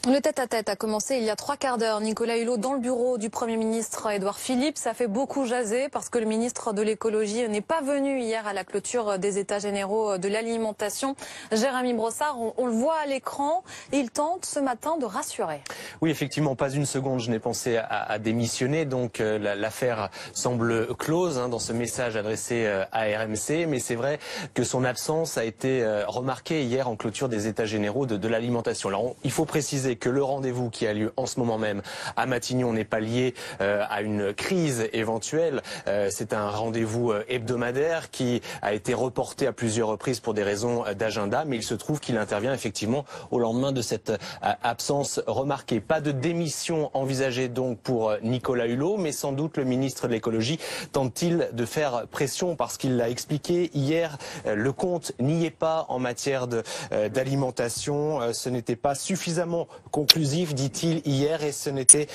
Le tête-à-tête a commencé il y a 3/4 d'heure. Nicolas Hulot dans le bureau du Premier ministre Édouard Philippe. Ça fait beaucoup jaser parce que le ministre de l'écologie n'est pas venu hier à la clôture des États généraux de l'alimentation. Jérémy Brossard, on le voit à l'écran, il tente ce matin de rassurer. Oui, effectivement, pas une seconde je n'ai pensé à démissionner. Donc l'affaire semble close dans ce message adressé à RMC. Mais c'est vrai que son absence a été remarquée hier en clôture des États généraux de l'alimentation. Alors il faut préciser que le rendez-vous qui a lieu en ce moment même à Matignon n'est pas lié à une crise éventuelle. C'est un rendez-vous hebdomadaire qui a été reporté à plusieurs reprises pour des raisons d'agenda. Mais il se trouve qu'il intervient effectivement au lendemain de cette absence remarquée. Pas de démission envisagée donc pour Nicolas Hulot, mais sans doute le ministre de l'écologie tente-t-il de faire pression parce qu'il l'a expliqué hier, le compte n'y est pas en matière d'alimentation. Ce n'était pas suffisamment conclusif, dit-il hier, et ce n'était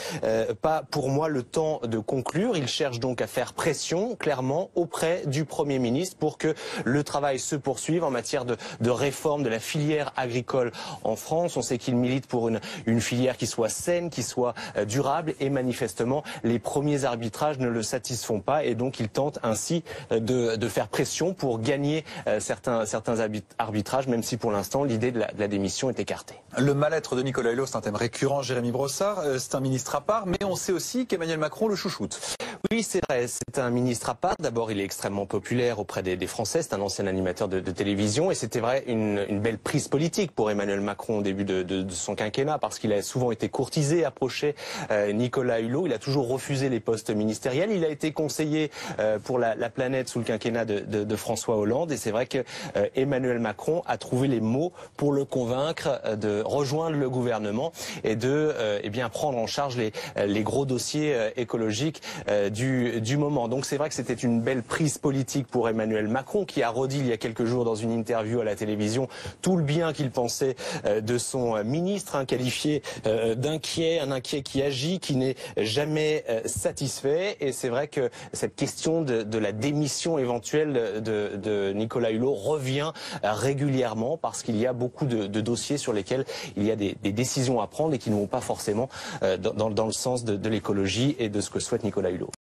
pas pour moi le temps de conclure. Il cherche donc à faire pression clairement auprès du Premier ministre pour que le travail se poursuive en matière de réforme de la filière agricole en France. On sait qu'il milite pour une filière qui soit saine, qui soit durable, et manifestement les premiers arbitrages ne le satisfont pas, et donc il tente ainsi de faire pression pour gagner certains arbitrages, même si pour l'instant l'idée de la démission est écartée. Le mal-être de Nicolas Hulot, c'est un thème récurrent, Jérémy Brossard, c'est un ministre à part, mais on sait aussi qu'Emmanuel Macron le chouchoute. Oui, c'est vrai, c'est un ministre à part. D'abord, il est extrêmement populaire auprès des Français, c'est un ancien animateur de télévision, et c'était vrai une belle prise politique pour Emmanuel Macron au début de son quinquennat, parce qu'il a souvent été courtisé, approché. Nicolas Hulot, il a toujours refusé les postes ministériels. Il a été conseiller pour la planète sous le quinquennat de François Hollande, et c'est vrai que Emmanuel Macron a trouvé les mots pour le convaincre de rejoindre le gouvernement et de prendre en charge les gros dossiers écologiques du moment. Donc c'est vrai que c'était une belle prise politique pour Emmanuel Macron, qui a redit il y a quelques jours dans une interview à la télévision tout le bien qu'il pensait de son ministre, qualifié d'inquiet, un inquiet qui agit, qui n'est jamais satisfait. Et c'est vrai que cette question de la démission éventuelle de Nicolas Hulot revient régulièrement, parce qu'il y a beaucoup de dossiers sur lesquels il y a des décisions à prendre et qui ne vont pas forcément dans le sens de l'écologie et de ce que souhaite Nicolas Hulot.